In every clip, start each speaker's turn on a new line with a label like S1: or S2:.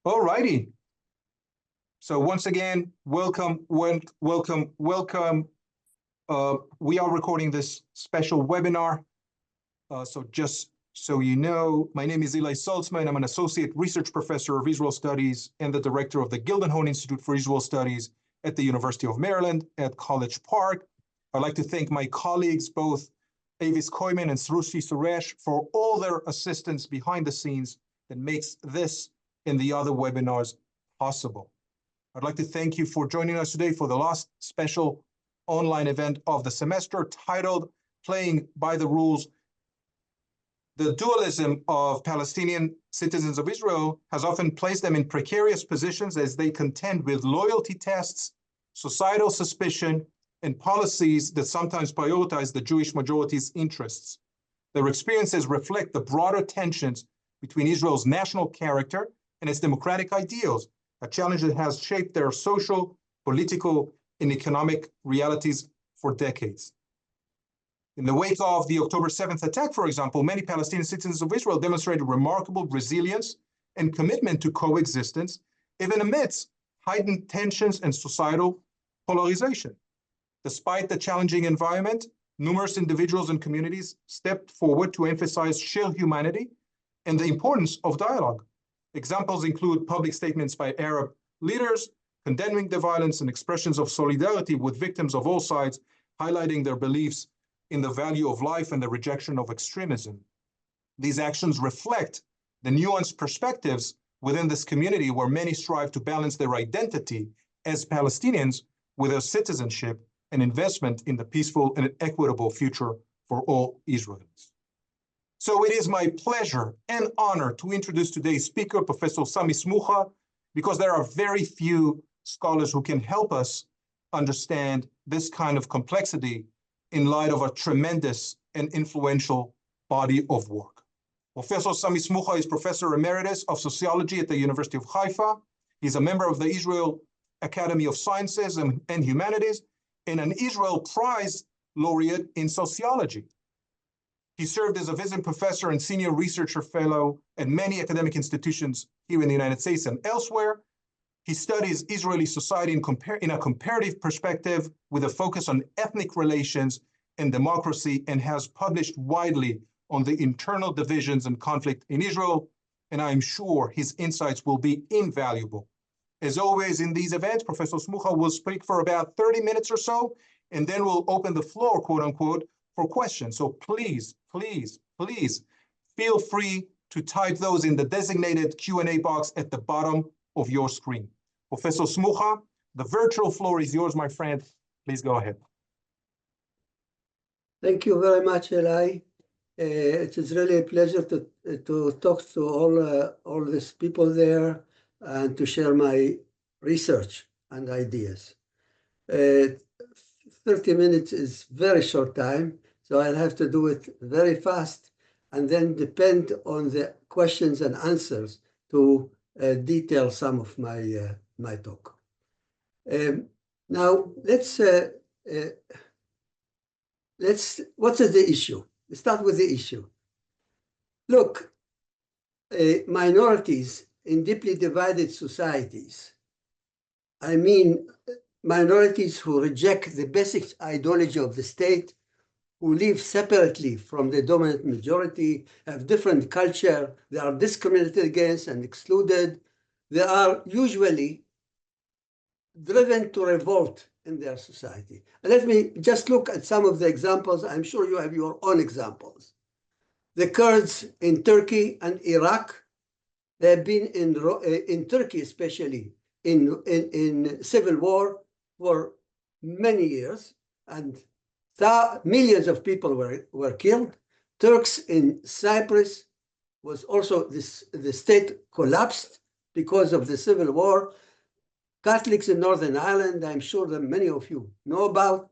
S1: All righty. So once again, welcome. We are recording this special webinar. So just so you know, my name is Eli Saltzman. I'm an associate research professor of Israel Studies and the director of the Gildenhorn Institute for Israel Studies at the University of Maryland at College Park. I'd like to thank my colleagues, both Avis Koyman and Srushi Suresh, for all their assistance behind the scenes that makes this and the other webinars possible. I'd like to thank you for joining us today for the last special online event of the semester titled Playing by the Rules. The dualism of Palestinian citizens of Israel has often placed them in precarious positions as they contend with loyalty tests, societal suspicion, and policies that sometimes prioritize the Jewish majority's interests. Their experiences reflect the broader tensions between Israel's national character and its democratic ideals, a challenge that has shaped their social, political, and economic realities for decades. In the wake of the October 7th attack, for example, many Palestinian citizens of Israel demonstrated remarkable resilience and commitment to coexistence, even amidst heightened tensions and societal polarization. Despite the challenging environment, numerous individuals and communities stepped forward to emphasize shared humanity and the importance of dialogue. Examples include public statements by Arab leaders condemning the violence and expressions of solidarity with victims of all sides, highlighting their beliefs in the value of life and the rejection of extremism. These actions reflect the nuanced perspectives within this community where many strive to balance their identity as Palestinians with their citizenship and investment in the peaceful and equitable future for all Israelis. So it is my pleasure and honor to introduce today's speaker, Professor Sami Smucha, because there are very few scholars who can help us understand this kind of complexity in light of a tremendous and influential body of work. Professor Sami Smucha is Professor Emeritus of Sociology at the University of Haifa. He's a member of the Israel Academy of Sciences and Humanities and an Israel Prize laureate in sociology. He served as a visiting professor and senior researcher fellow at many academic institutions here in the United States and elsewhere. He studies Israeli society in a comparative perspective with a focus on ethnic relations and democracy, and has published widely on the internal divisions and conflict in Israel, and I'm sure his insights will be invaluable. As always in these events, Professor Smucha will speak for about 30 minutes or so, and then we'll open the floor, quote unquote, for questions. So please, please, please feel free to type those in the designated Q&A box at the bottom of your screen. Professor Smucha, the virtual floor is yours, my friend. Please go ahead.
S2: Thank you very much, Eli. It is really a pleasure to talk to all these people there and to share my research and ideas. 30 minutes is very short time, so I'll have to do it very fast and then depend on the questions and answers to detail some of my talk. Now, what is the issue? Let's start with the issue. Look, minorities in deeply divided societies, I mean minorities who reject the basic ideology of the state, who live separately from the dominant majority, have different culture, they are discriminated against and excluded. They are usually driven to revolt in their society. And let me just look at some of the examples. I'm sure you have your own examples. The Kurds in Turkey and Iraq, they have been in Turkey especially in civil war for many years, and millions of people were killed. Turks in Cyprus was also the state collapsed because of the civil war. Catholics in Northern Ireland, I'm sure that many of you know about.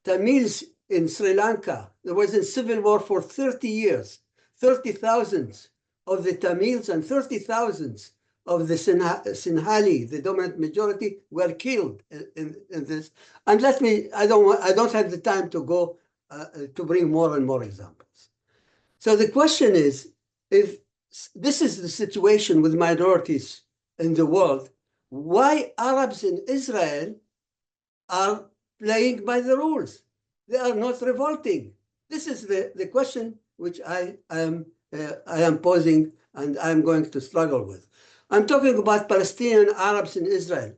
S2: Tamils in Sri Lanka, there was a civil war for 30 years. 30,000 of the Tamils and 30,000 of the Sinhali, the dominant majority, were killed in this. And I don't have the time to go to bring more and more examples. So the question is, if this is the situation with minorities in the world, why Arabs in Israel are playing by the rules. They are not revolting. This is the question which I am posing and I'm going to struggle with. I'm talking about Palestinian Arabs in Israel.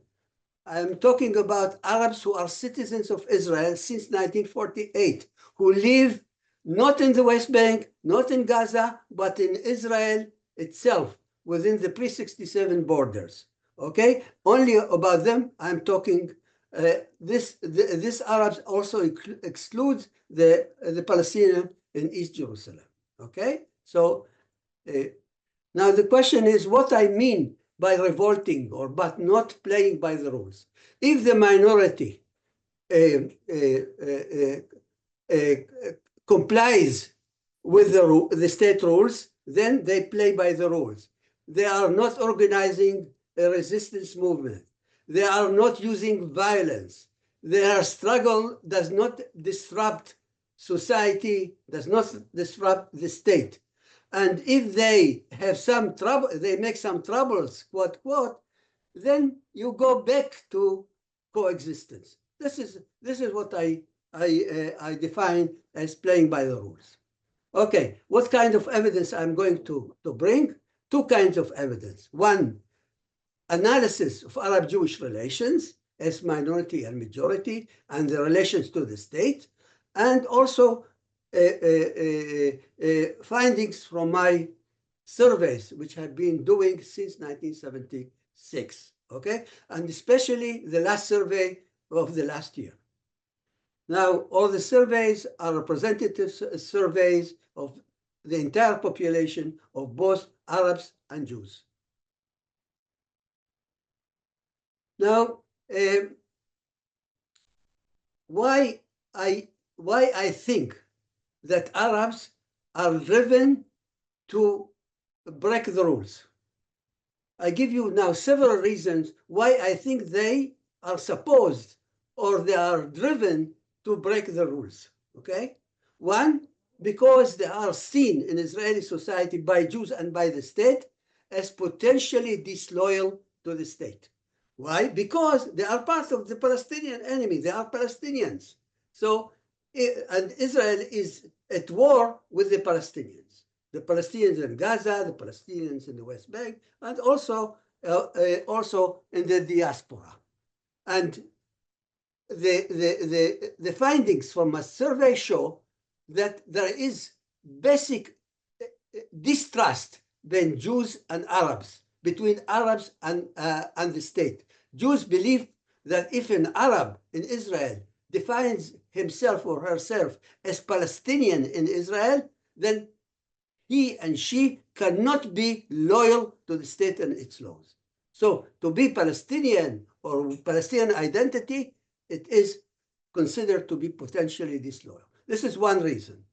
S2: I'm talking about Arabs who are citizens of Israel since 1948, who live not in the West Bank, not in Gaza, but in Israel itself, within the pre-67 borders. Okay? Only about them I'm talking. This Arabs also excludes the Palestinian in East Jerusalem. Okay? So now the question is what I mean by revolting or but not playing by the rules. If the minority complies with the state rules, then they play by the rules. They are not organizing a resistance movement. They are not using violence. Their struggle does not disrupt society, does not disrupt the state. And if they have some trouble, they make some troubles, quote, quote, then you go back to coexistence. This is what I define as playing by the rules. Okay, what kind of evidence I'm going to bring? Two kinds of evidence. One, analysis of Arab-Jewish relations as minority and majority and the relations to the state, and also findings from my surveys, which I've been doing since 1976, okay? And especially the last survey of the last year. Now, all the surveys are representative surveys of the entire population of both Arabs and Jews. Now, why I think that Arabs are driven to break the rules. I give you now several reasons why I think they are supposed or they are driven to break the rules, okay? One, because they are seen in Israeli society by Jews and by the state as potentially disloyal to the state. Why? Because they are part of the Palestinian enemy. They are Palestinians. So, and Israel is at war with the Palestinians. The Palestinians in Gaza, the Palestinians in the West Bank, and also in the diaspora. And the findings from a survey show that there is basic distrust between Jews and Arabs, between Arabs and the state. Jews believe that if an Arab in Israel defines himself or herself as Palestinian in Israel, then he and she cannot be loyal to the state and its laws. So to be Palestinian or Palestinian identity, it is considered to be potentially disloyal. This is one reason.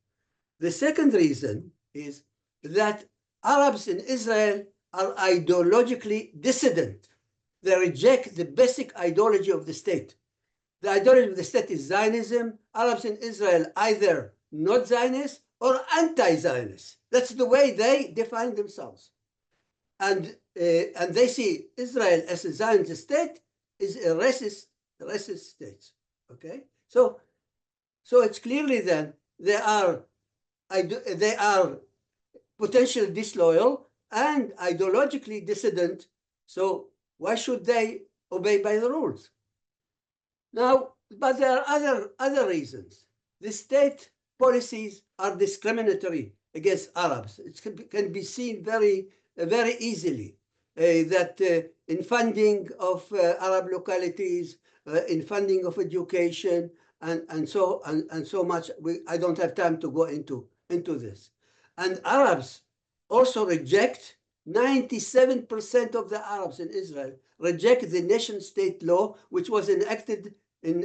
S2: The second reason is that Arabs in Israel are ideologically dissident. They reject the basic ideology of the state. The ideology of the state is Zionism. Arabs in Israel either not Zionist or anti-Zionist. That's the way they define themselves. And they see Israel as a Zionist state is a racist state. Okay, so it's clearly then they are potentially disloyal and ideologically dissident. So why should they obey by the rules? Now, but there are other reasons. The state policies are discriminatory against Arabs. It can be seen very easily that in funding of Arab localities, in funding of education, and so much. I don't have time to go into this. And Arabs also reject 97% of the Arabs in Israel reject the nation-state law, which was enacted in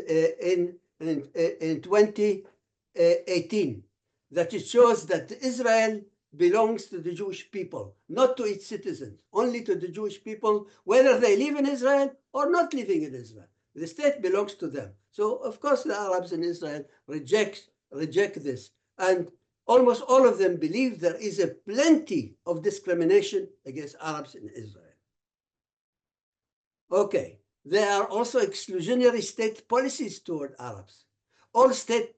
S2: 2018. That it shows that Israel belongs to the Jewish people, not to its citizens, only to the Jewish people, whether they live in Israel or not living in Israel. The state belongs to them. So, of course, the Arabs in Israel reject this. And almost all of them believe there is a plenty of discrimination against Arabs in Israel. Okay. There are also exclusionary state policies toward Arabs. All state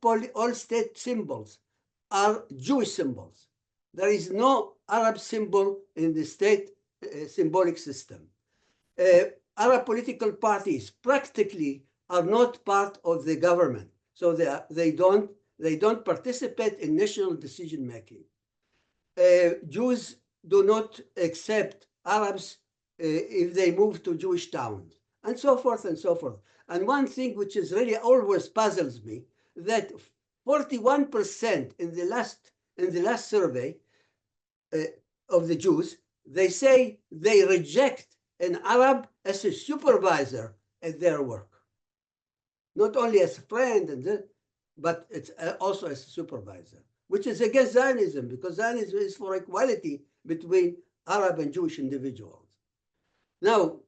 S2: symbols are Jewish symbols. There is no Arab symbol in the state symbolic system. Arab political parties practically are not part of the government, so they don't participate in national decision making. Jews do not accept Arabs if they move to Jewish towns, and so forth and so forth. And one thing which is really always puzzles me, that 41% in the last survey of the Jews, they say they reject an Arab as a supervisor at their work. Not only as a friend, but it's also as a supervisor, which is against Zionism, because Zionism is for equality between Arab and Jewish individuals. Now,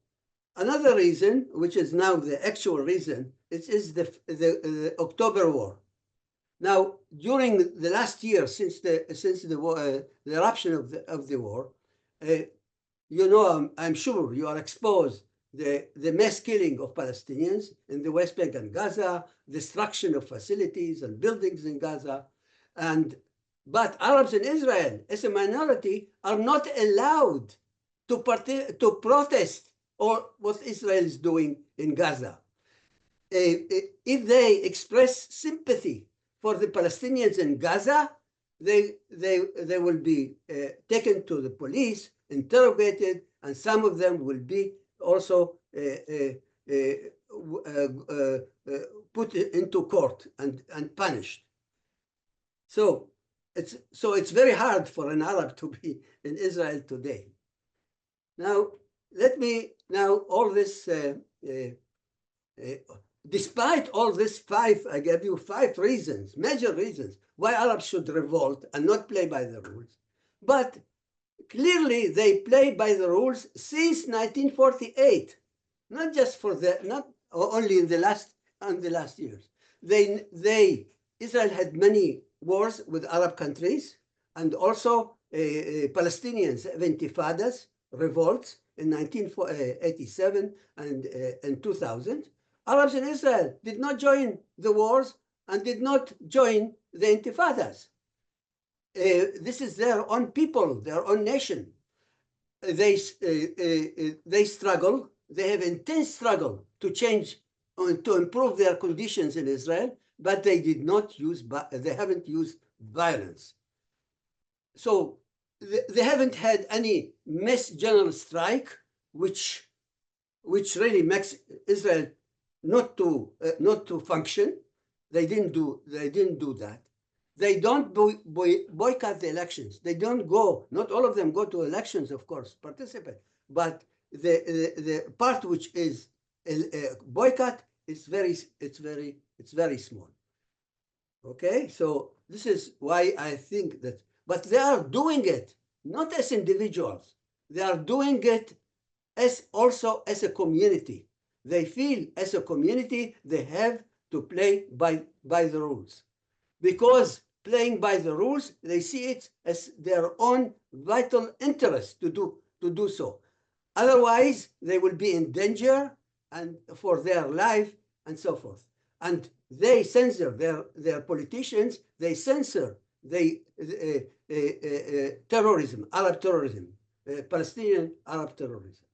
S2: another reason, which is now the actual reason, is the October War. Now, during the last year, since the war, the eruption of the war, you know, I'm sure you are exposed the mass killing of Palestinians in the West Bank and Gaza, destruction of facilities and buildings in Gaza, but Arabs in Israel, as a minority, are not allowed to protest or what Israel is doing in Gaza. If they express sympathy for the Palestinians in Gaza, they will be taken to the police, interrogated, and some of them will be also put into court and punished. So it's very hard for an Arab to be in Israel today. Now, all this, despite all this I gave you 5 reasons, major reasons, why Arabs should revolt and not play by the rules. But clearly they play by the rules since 1948, not only in the last years. Israel had many wars with Arab countries, and also Palestinians have intifadas, revolts in 1987 and 2000. Arabs in Israel did not join the wars and did not join the intifadas. This is their own people, their own nation. They struggle. They have intense struggle to change, to improve their conditions in Israel, but they haven't used violence. So they haven't had any mass general strike, which really makes Israel not to function. They didn't do that. They don't boycott the elections. They don't go. Not all of them go to elections, of course, participate. But the part which is boycott is very small. Okay, so this is why I think that. But they are doing it not as individuals. They are doing it also as a community. They feel as a community they have to play by the rules, because playing by the rules, they see it as their own vital interest to do so. Otherwise, they will be in danger and for their life and so forth. And they censor their politicians. They censor terrorism, Arab terrorism, Palestinian-Arab terrorism.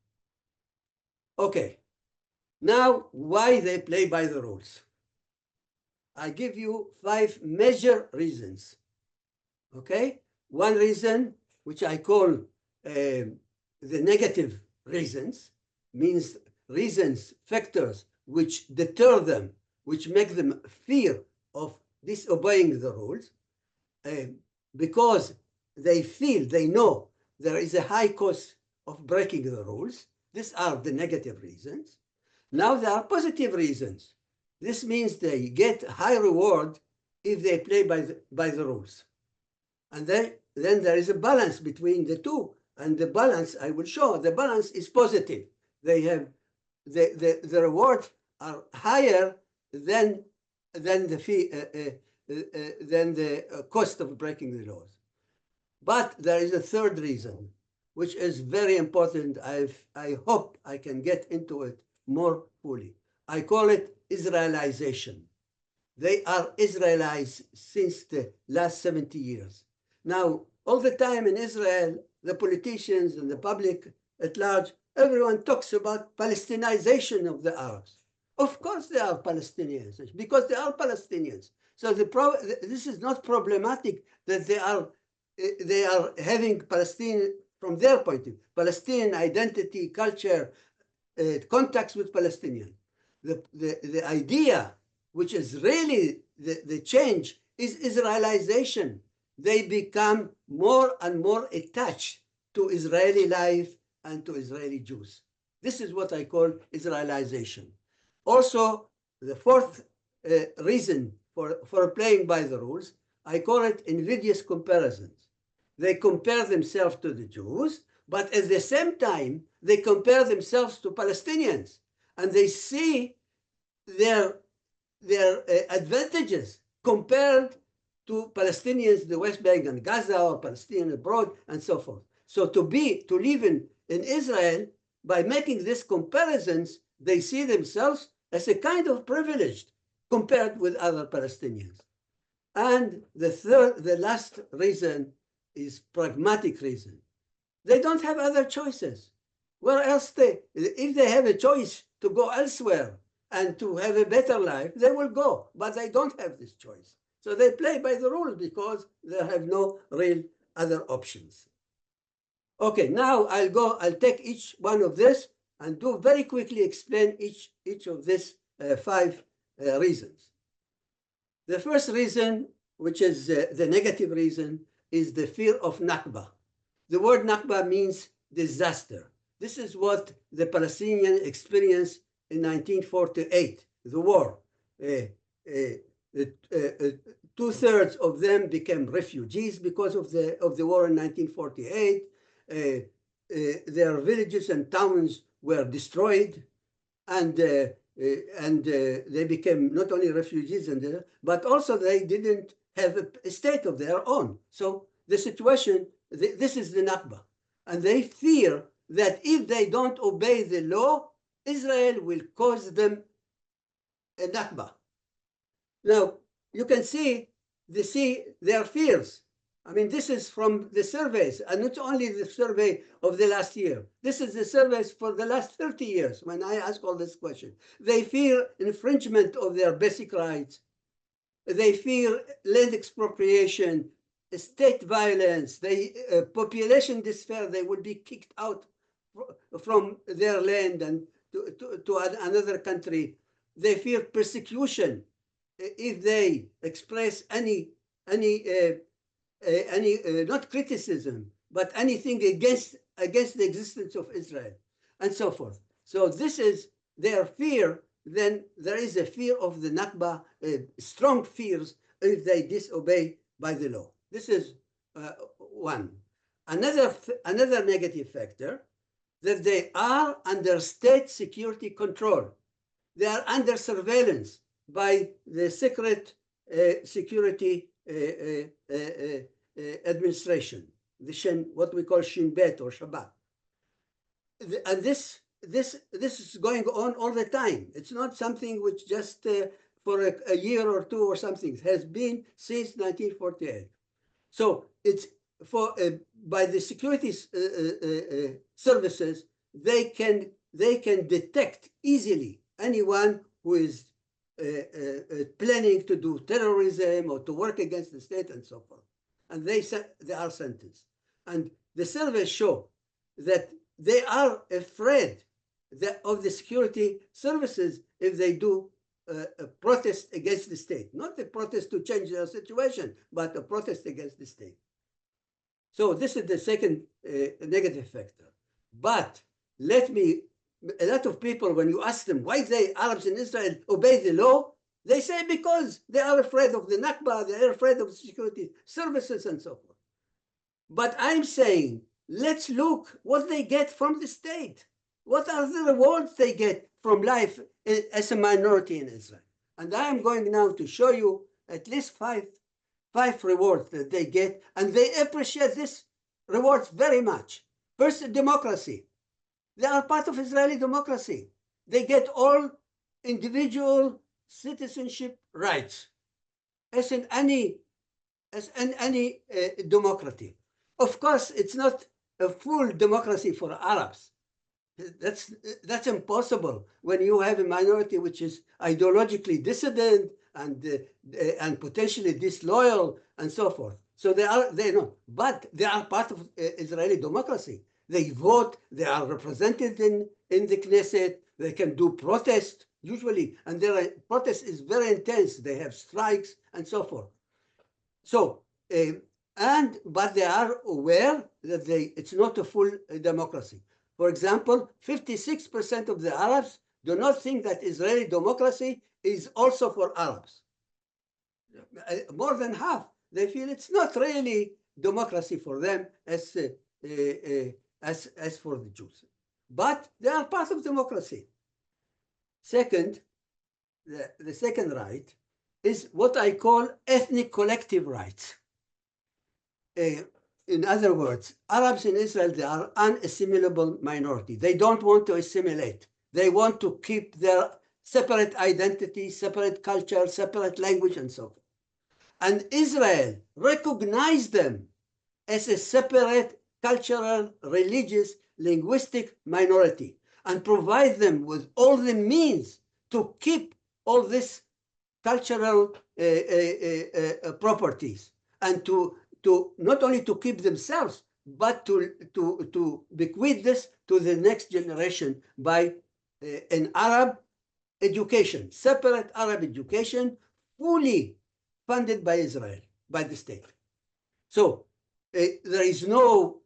S2: Okay. Now, why they play by the rules? I give you 5 major reasons. Okay? One reason, which I call the negative reasons, means reasons, factors which deter them, which make them fear of disobeying the rules, because they know there is a high cost of breaking the rules. These are the negative reasons. Now there are positive reasons. This means they get high reward if they play by the rules. And then there is a balance between the two. And the balance, I will show, the balance is positive. They have the rewards are higher than the fee, than the cost of breaking the laws. But there is a third reason. which is very important. I hope I can get into it more fully. I call it Israelization. They are Israelized since the last 70 years. Now, all the time in Israel, the politicians and the public at large, everyone talks about Palestinization of the Arabs. Of course they are Palestinians, because they are Palestinians. So this is not problematic that they are having Palestinian, from their point of view, Palestinian identity, culture, contacts with Palestinians. The idea, which is really the change, is Israelization. They become more and more attached to Israeli life and to Israeli Jews. This is what I call Israelization. Also, the fourth reason for playing by the rules, I call it invidious comparisons. They compare themselves to the Jews, but at the same time, they compare themselves to Palestinians, and they see their advantages compared to Palestinians, the West Bank and Gaza, or Palestinian abroad, and so forth. So to live in Israel, by making these comparisons, they see themselves as a kind of privileged compared with other Palestinians. And the last reason is pragmatic reason. They don't have other choices. Where else if they have a choice to go elsewhere and to have a better life, they will go, but they don't have this choice. So they play by the rules because they have no real other options. Okay, now I'll take each one of this and do very quickly explain each of these five reasons. The first reason, which is the negative reason, is the fear of Nakba. The word Nakba means disaster. This is what the Palestinians experienced in 1948, the war. 2/3 of them became refugees because of the war in 1948. Their villages and towns were destroyed, and they became not only refugees, but also they didn't have a state of their own. So the situation, this is the Nakba. And they fear that if they don't obey the law, Israel will cause them a Nakba. Now, you can see their fears. I mean, this is from the surveys, and not only the survey of the last year. This is the surveys for the last 30 years when I ask all this question. They fear infringement of their basic rights. They fear land expropriation, state violence, population despair. They will be kicked out from their land and to another country. They fear persecution if they express any not criticism, but anything against the existence of Israel, and so forth. So this is their fear. Then there is a fear of the Nakba, strong fears if they disobey by the law. This is one. Another negative factor, that they are under state security control. They are under surveillance by the secret security administration, what we call Shin Bet or Shabbat. And this is going on all the time. It's not something which just for a year or two or something. It has been since 1948. So it's by the security services, they can detect easily anyone who is planning to do terrorism or to work against the state and so forth. And they are sentenced. And the surveys show that they are afraid of the security services if they do a protest against the state. Not a protest to change their situation, but a protest against the state. So this is the second negative factor. But a lot of people, when you ask them why the Arabs in Israel obey the law, they say because they are afraid of the Nakba, they are afraid of the security services and so forth. But I'm saying, let's look what they get from the state. What are the rewards they get from life as a minority in Israel? And I'm going now to show you at least five rewards that they get, and they appreciate these rewards very much. First, democracy. They are part of Israeli democracy. They get all individual citizenship rights as in any democracy. Of course, it's not a full democracy for Arabs. That's impossible when you have a minority which is ideologically dissident and potentially disloyal and so forth. So they know, but they are part of Israeli democracy. They vote, they are represented in the Knesset, they can do protest usually, and their protest is very intense. They have strikes and so forth. So, but they are aware that it's not a full democracy. For example, 56% of the Arabs do not think that Israeli democracy is also for Arabs. More than half, they feel it's not really democracy for them as for the Jews. But they are part of democracy. Second, the second right is what I call ethnic collective rights. In other words, Arabs in Israel, they are unassimilable minority. They don't want to assimilate. They want to keep their separate identity, separate culture, separate language, and so forth. And Israel recognized them as a separate cultural, religious, linguistic minority and provide them with all the means to keep all these cultural properties and to not only to keep themselves, but to bequeath this to the next generation by an Arab education, separate Arab education, fully funded by Israel, by the state. So there is no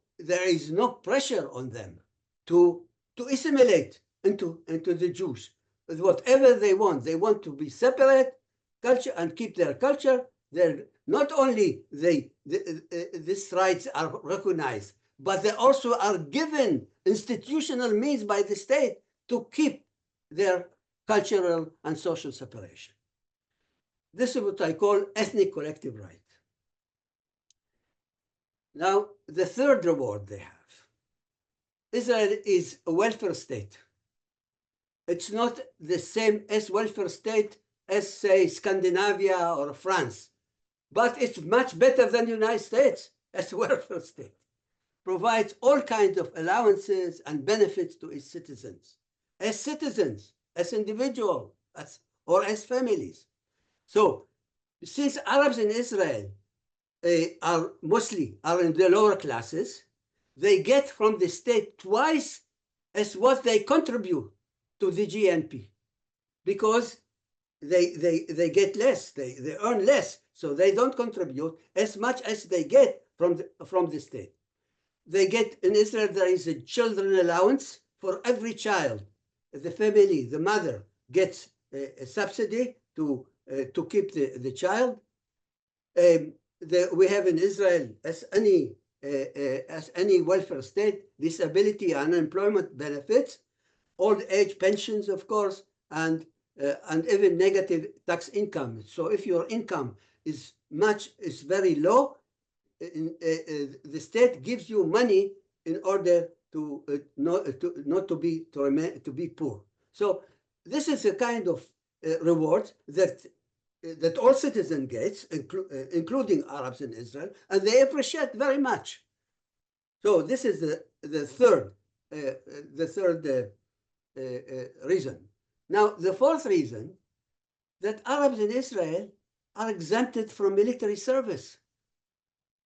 S2: pressure on them to assimilate into the Jews. Whatever they want to be separate culture and keep their culture. They're not only these rights are recognized, but they also are given institutional means by the state to keep their cultural and social separation. This is what I call ethnic collective right. Now, the third reward they have. Israel is a welfare state. It's not the same as welfare state as, say, Scandinavia or France, but it's much better than the United States as a welfare state. Provides all kinds of allowances and benefits to its citizens, as individuals, or as families. So, since Arabs in Israel are in the lower classes, they get from the state twice as what they contribute to the GNP, because they get less, they earn less, so they don't contribute as much as they get from the state. They get, in Israel, there is a children allowance for every child. The family, the mother, gets a subsidy to keep the child. We have in Israel, as any welfare state, disability and unemployment benefits, old age pensions, of course, and even negative tax income. So if your income is very low, the state gives you money in order to not to be poor. So this is a kind of reward that all citizens get, including Arabs in Israel, and they appreciate very much. So this is the third reason. Now, the fourth reason, that Arabs in Israel are exempted from military service.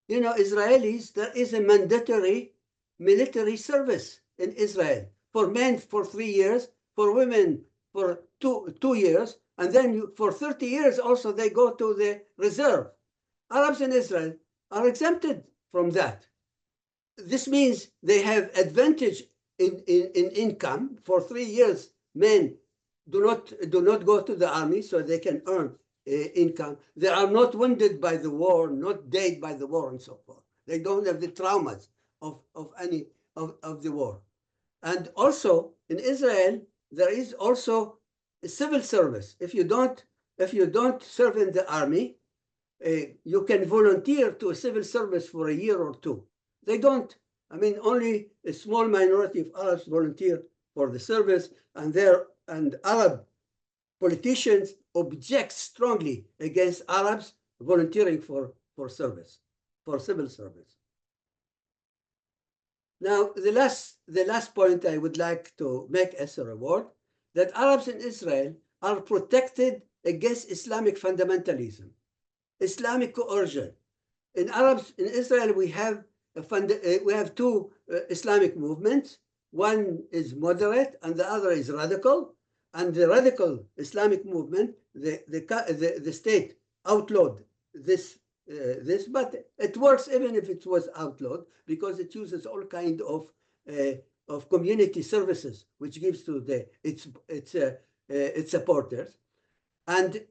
S2: You know, Israelis, there is a mandatory military service in Israel for men for 3 years, for women for two years, and then for 30 years also they go to the reserve. Arabs in Israel are exempted from that. This means they have advantage in income. For 3 years, men do not go to the army, so they can earn income. They are not wounded by the war, not dead by the war, and so forth. They don't have the traumas of the war. And also in Israel, there is also a civil service. If you don't serve in the army, you can volunteer to a civil service for a year or two. They don't I mean, only a small minority of Arabs volunteer for the service, and Arab politicians object strongly against Arabs volunteering for service, for civil service. Now, the last point I would like to make as a reward, that Arabs in Israel are protected against Islamic fundamentalism, Islamic coercion. In Arabs in Israel, we have two Islamic movements. One is moderate and the other is radical. And the radical Islamic movement, the state outlawed this, but it works even if it was outlawed, because it uses all kind of community services, which gives to its supporters. And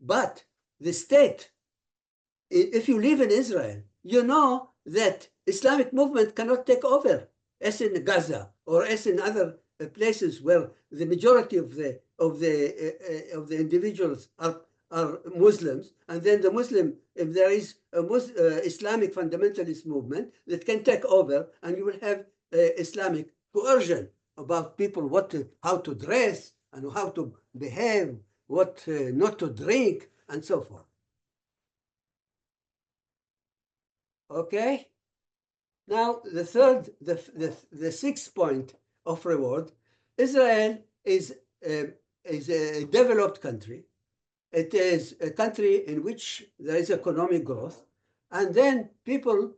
S2: but the state, if you live in Israel, you know that Islamic movement cannot take over, as in Gaza or as in other places where the majority of the individuals are Muslims, and then the Muslim, if there is a Islamic fundamentalist movement that can take over, and you will have Islamic coercion about people how to dress and how to behave, what not to drink, and so forth. Okay. Now the sixth point of reward: Israel is a developed country. It is a country in which there is economic growth, and then people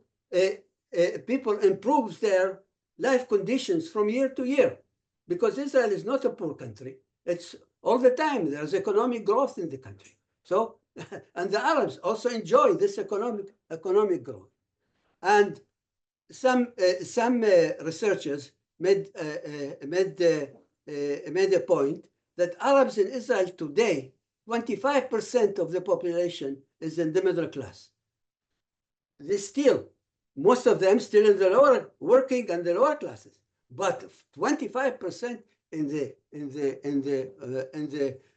S2: improve their life conditions from year to year, because Israel is not a poor country. It's all the time there's economic growth in the country. So, and the Arabs also enjoy this economic growth. And some researchers made a point that Arabs in Israel today, 25% of the population is in the middle class. Most of them still in the lower working and the lower classes, but 25% in the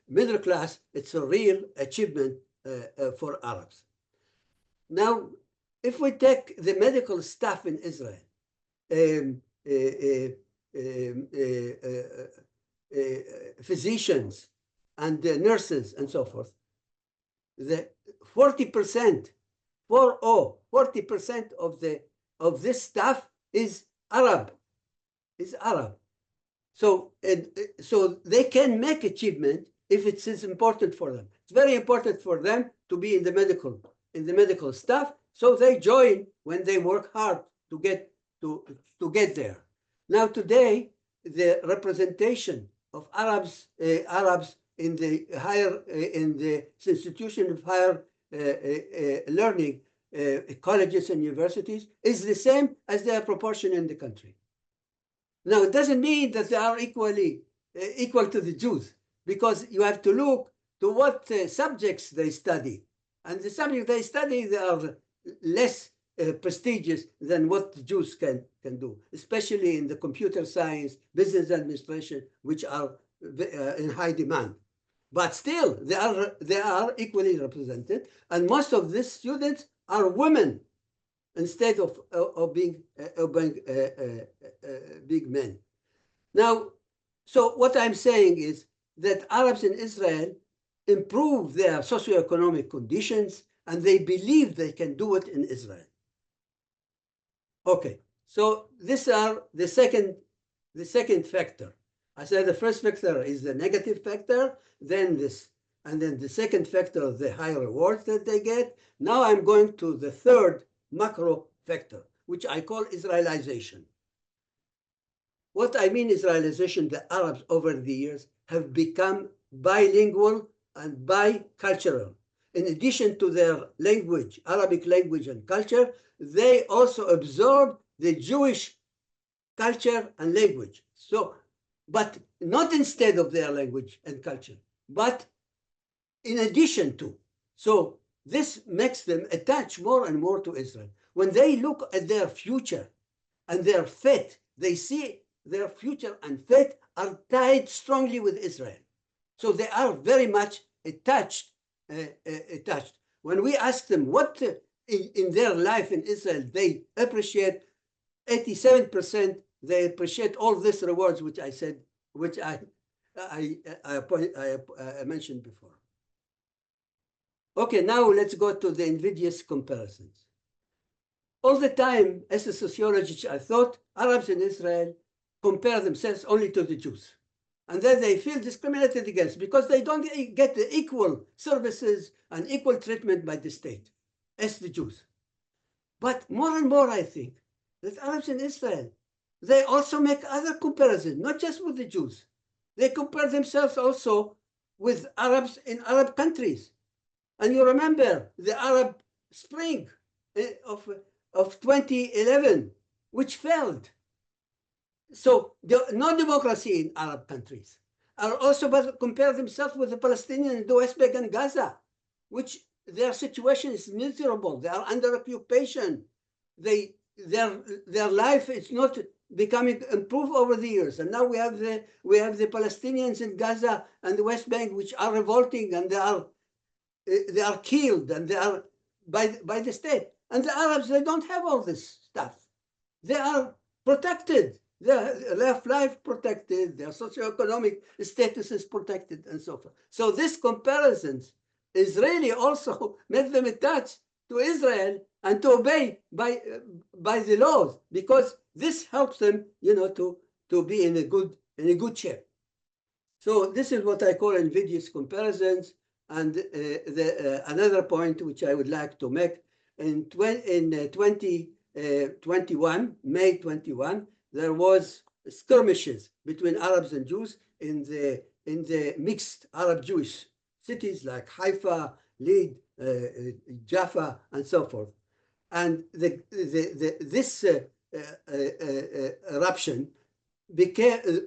S2: middle class, it's a real achievement for Arabs. Now, if we take the medical staff in Israel, physicians and nurses and so forth, the 40% of this staff is Arab. So they can make achievement if it is important for them. It's very important for them to be in the medical staff. So they join when they work hard to get there. Now today, the representation of Arabs in the institution of higher learning, colleges and universities, is the same as their proportion in the country. Now it doesn't mean that they are equal to the Jews, because you have to look to what subjects they study, and the subjects they study, they are less prestigious than what the Jews can do, especially in the computer science, business administration, which are in high demand. But still, they are equally represented, and most of these students are women instead of being big men. Now, so what I'm saying is that Arabs in Israel improve their socioeconomic conditions, and they believe they can do it in Israel. Okay, so these are the second factor. I said the first factor is the negative factor, then the second factor, the high rewards that they get. Now I'm going to the third macro factor, which I call Israelization. What I mean Israelization, the Arabs over the years have become bilingual and bicultural. In addition to their language, Arabic language and culture, they also absorb the Jewish culture and language. So, but not instead of their language and culture, but in addition to. So this makes them attach more and more to Israel. When they look at their future and their fate, they see their future and fate are tied strongly with Israel. So they are very much attached. When we ask them what in their life in Israel they appreciate, 87% they appreciate all these rewards, which I said, which I mentioned before. Okay, now let's go to the invidious comparisons. All the time, as a sociologist, I thought Arabs in Israel compare themselves only to the Jews. And then they feel discriminated against because they don't get the equal services and equal treatment by the state as the Jews. But more and more, I think that Arabs in Israel, they also make other comparisons, not just with the Jews. They compare themselves also with Arabs in Arab countries. And you remember the Arab Spring of 2011, which failed. So no democracy in Arab countries are also compare themselves with the Palestinians in the West Bank and Gaza, which their situation is miserable. They are under occupation. Their life is not becoming improved over the years. And now we have the Palestinians in Gaza and the West Bank, which are revolting, and they are killed, and they are by the state. And the Arabs, they don't have all this stuff. They are protected. Their life protected, their socioeconomic status is protected, and so forth. So this comparisons is really also make them attached to Israel and to obey by the laws, because this helps them, to be in a good shape. So this is what I call invidious comparisons. And another point which I would like to make in 2021, May 21. There was skirmishes between Arabs and Jews in the mixed Arab-Jewish cities like Haifa, Lid, Jaffa, and so forth. And this eruption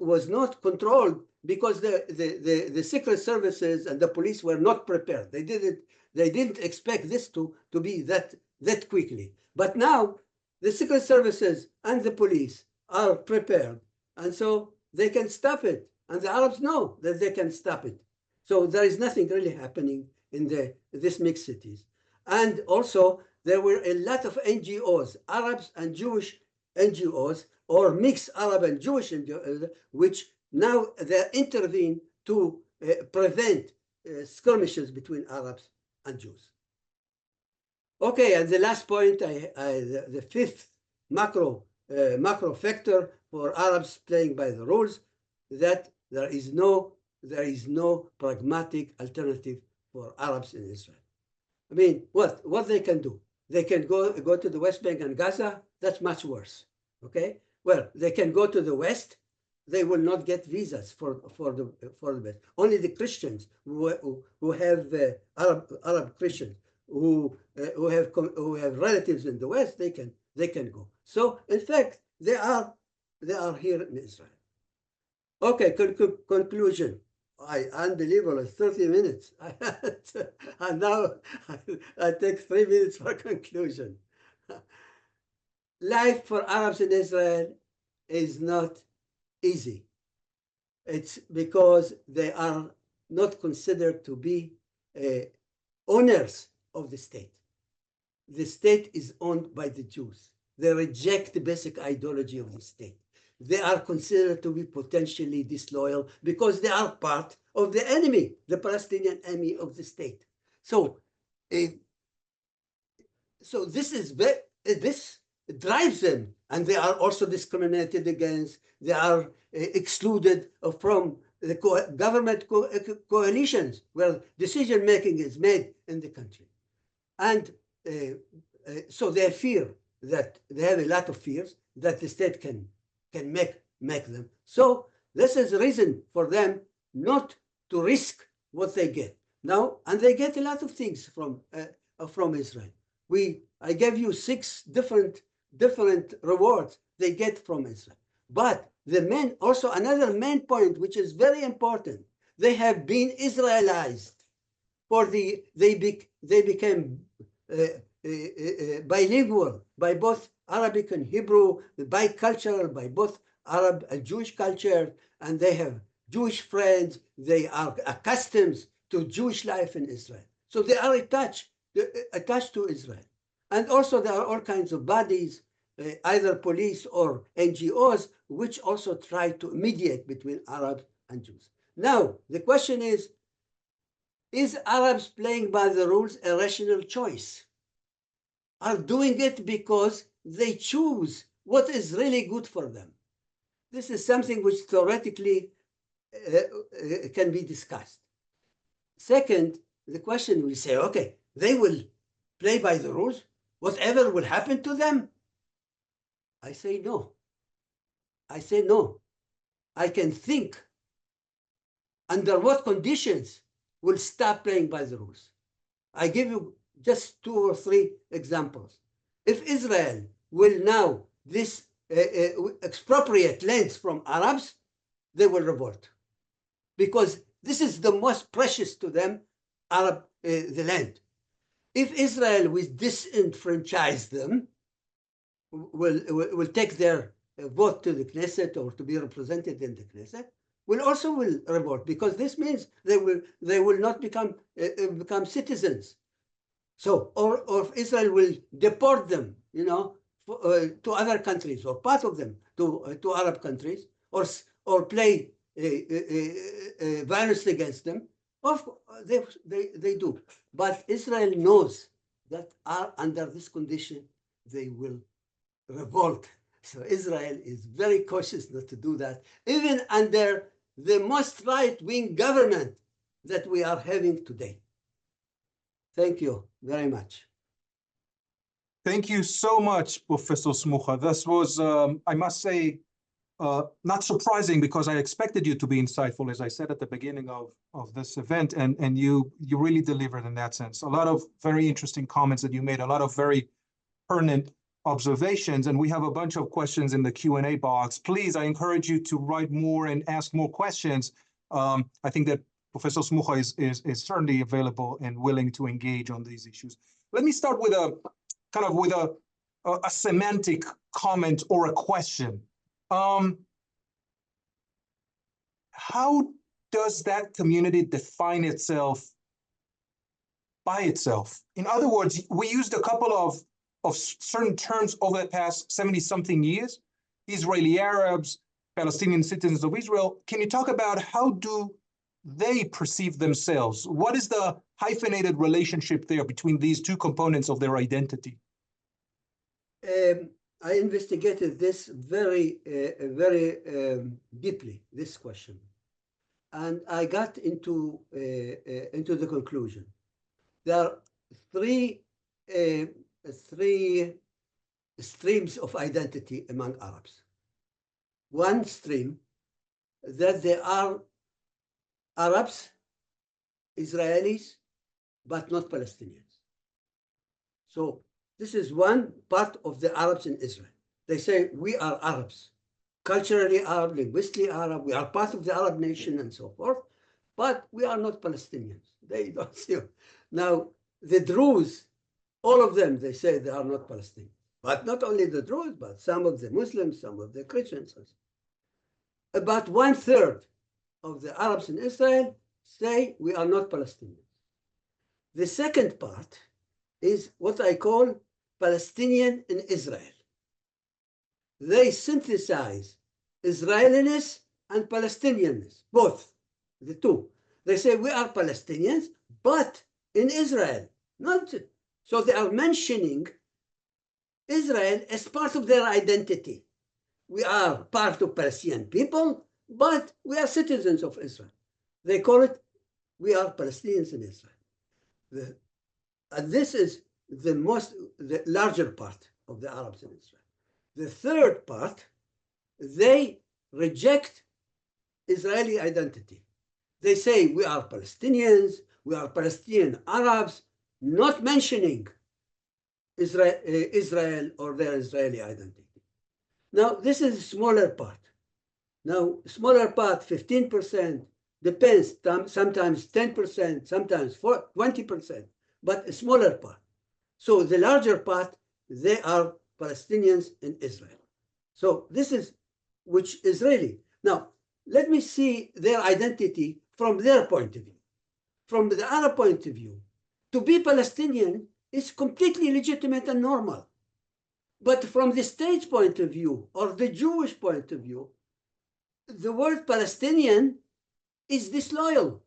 S2: was not controlled because the secret services and the police were not prepared. They didn't expect this to be that quickly. But now the secret services and the police are prepared, and so they can stop it, and the Arabs know that they can stop it. So there is nothing really happening in this mixed cities. And also there were a lot of NGOs, Arabs and Jewish NGOs, or mixed Arab and Jewish NGOs, which now they intervene to prevent skirmishes between Arabs and Jews. Okay, and the last point, the fifth macro factor for Arabs playing by the rules, that there is no pragmatic alternative for Arabs in Israel. I mean, what they can do? They can go to the West Bank and Gaza. That's much worse. Okay. Well, they can go to the West. They will not get visas for the West. Only the Christians who have Arab Christians who have relatives in the West, they can go. So in fact, they are here in Israel. Okay, conclusion. Unbelievable, 30 minutes. And now I take 3 minutes for conclusion. Life for Arabs in Israel is not easy. It's because they are not considered to be owners of the state. The state is owned by the Jews. They reject the basic ideology of the state. They are considered to be potentially disloyal because they are part of the enemy, the Palestinian enemy of the state. So this drives them, and they are also discriminated against. They are excluded from the government coalitions where decision making is made in the country. And so they fear that they have a lot of fears that the state can make them. So this is a reason for them not to risk what they get now, and they get a lot of things from Israel. I gave you 6 different rewards they get from Israel. But another main point, which is very important, they have been Israelized. They became bilingual by both Arabic and Hebrew, bicultural by both Arab and Jewish culture, and they have Jewish friends. They are accustomed to Jewish life in Israel. So they are attached to Israel. And also there are all kinds of bodies either police or NGOs, which also try to mediate between Arabs and Jews. Now, the question is Arabs playing by the rules a rational choice? Are doing it because they choose what is really good for them? This is something which theoretically can be discussed. Second, the question we say, okay, they will play by the rules, whatever will happen to them? I say no. I say no. I can think under what conditions will stop playing by the rules. I give you just 2 or 3 examples. If Israel will now expropriate lands from Arabs, they will revolt, because this is the most precious to them, the land. If Israel will disenfranchise them, will take their vote to the Knesset or to be represented in the Knesset, will revolt, because this means they will not become citizens. So, or if Israel will deport them, to other countries, or part of them to Arab countries, or play violence against them, they do. But Israel knows that under this condition they will revolt. So Israel is very cautious not to do that, even under the most right-wing government that we are having today. Thank you very much.
S1: Thank you so much, Professor Smucha. This was, I must say, not surprising, because I expected you to be insightful, as I said at the beginning of this event, and you really delivered in that sense. A lot of very interesting comments that you made, a lot of very pertinent observations, and we have a bunch of questions in the Q&A box. Please, I encourage you to write more and ask more questions. I think that Professor Smucha is certainly available and willing to engage on these issues. Let me start with a semantic comment or a question. How does that community define itself by itself? In other words, we used a couple of certain terms over the past 70-something years: Israeli Arabs, Palestinian citizens of Israel. Can you talk about how do they perceive themselves? What is the hyphenated relationship there between these two components of their identity?
S2: I investigated this very deeply, this question, and I got into the conclusion. There are three streams of identity among Arabs. One stream, that they are Arabs, Israelis, but not Palestinians. So this is one part of the Arabs in Israel. They say, we are Arabs, culturally Arab, linguistically Arab, we are part of the Arab nation and so forth, but we are not Palestinians. They don't see it. Now, the Druze, all of them, they say they are not Palestinians. But not only the Druze, but some of the Muslims, some of the Christians. About 1/3 of the Arabs in Israel say we are not Palestinians. The second part is what I call Palestinian in Israel. They synthesize Israeliness and Palestinianness, both, the two. They say we are Palestinians, but in Israel, not. So they are mentioning Israel as part of their identity. We are part of Palestinian people, but we are citizens of Israel. They call it, we are Palestinians in Israel. And this is the larger part of the Arabs in Israel. The third part, they reject Israeli identity. They say we are Palestinians, we are Palestinian Arabs, not mentioning Israel or their Israeli identity. Now, this is a smaller part. Now, smaller part, 15%, depends, sometimes 10%, sometimes 20%, but a smaller part. So the larger part, they are Palestinians in Israel. So this is which Israeli. Now, let me see their identity from their point of view. From the Arab point of view, to be Palestinian is completely legitimate and normal. But from the state's point of view or the Jewish point of view, the word Palestinian is disloyal.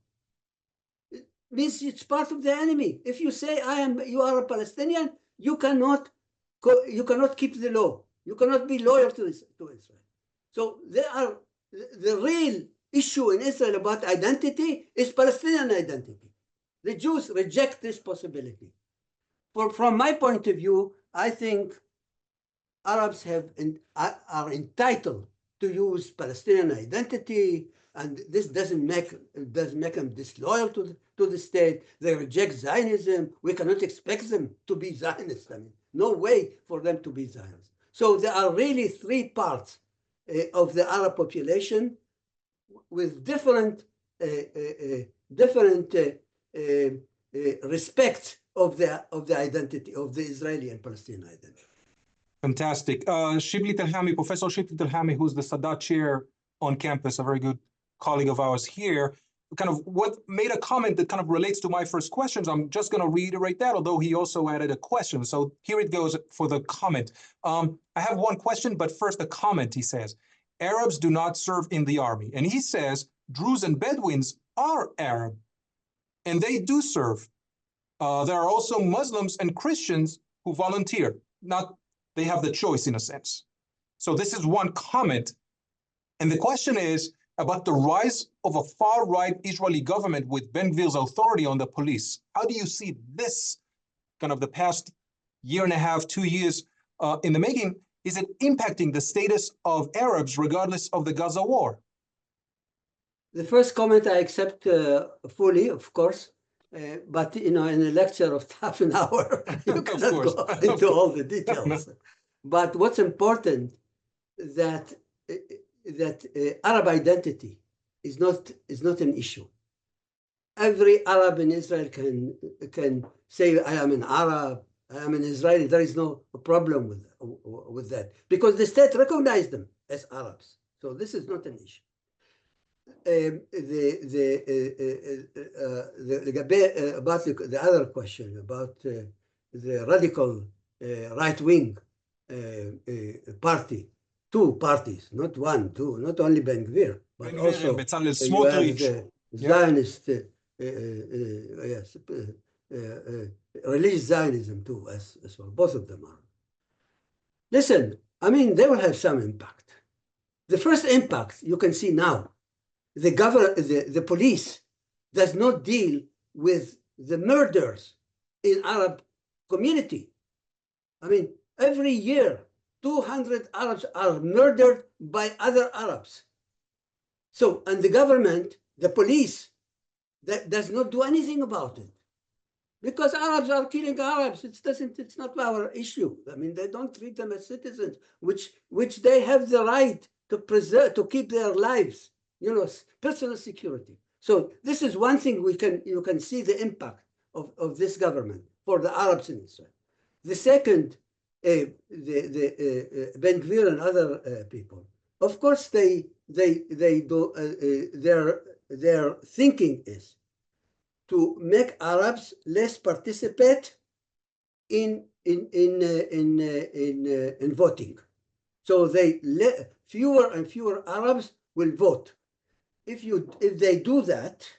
S2: It means it's part of the enemy. If you say you are a Palestinian, you cannot keep the law. You cannot be loyal to Israel. So the real issue in Israel about identity is Palestinian identity. The Jews reject this possibility. From my point of view, I think Arabs are entitled to use Palestinian identity, and this doesn't make them disloyal to the state. They reject Zionism. We cannot expect them to be Zionists. I mean, no way for them to be Zionists. So there are really three parts of the Arab population with different respect of the identity of the Israeli and Palestinian identity.
S1: Fantastic. Shibli Telhami, Professor Shibli Telhami, who's the Sadat Chair on campus, a very good colleague of ours here, kind of made a comment that kind of relates to my first questions. I'm just going to reiterate that, although he also added a question. So here it goes for the comment. I have one question, but first a comment. He says, Arabs do not serve in the army. And he says, Druze and Bedouins are Arab, and they do serve. There are also Muslims and Christians who volunteer. They have the choice in a sense. So this is one comment. And the question is about the rise of a far-right Israeli government with Ben-Gvir's authority on the police. How do you see this kind of the past year and a half, 2 years in the making? Is it impacting the status of Arabs regardless of the Gaza war?
S2: The first comment I accept fully, of course. But in a lecture of half an hour, you cannot go into all the details. But what's important that Arab identity is not an issue. Every Arab in Israel can say, I am an Arab, I am an Israeli. There is no problem with that because the state recognized them as Arabs. So this is not an issue. About the other question about the radical right wing party, two parties, not one, two, not only Ben-Gvir, but also you have the Zionist, religious Zionism too, as well. Both of them are. Listen, I mean, they will have some impact. The first impact you can see now. The police does not deal with the murders in Arab community. I mean, every year, 200 Arabs are murdered by other Arabs. So, and the government, the police, that does not do anything about it. Because Arabs are killing Arabs. It's not our issue. I mean, they don't treat them as citizens, which they have the right to preserve, to keep their lives. Personal security. So this is one thing you can see the impact of this government for the Arabs in Israel. The second, the Ben-Gvir and other people, of course, they do their thinking is to make Arabs less participate in voting. So fewer and fewer Arabs will vote. If they do that,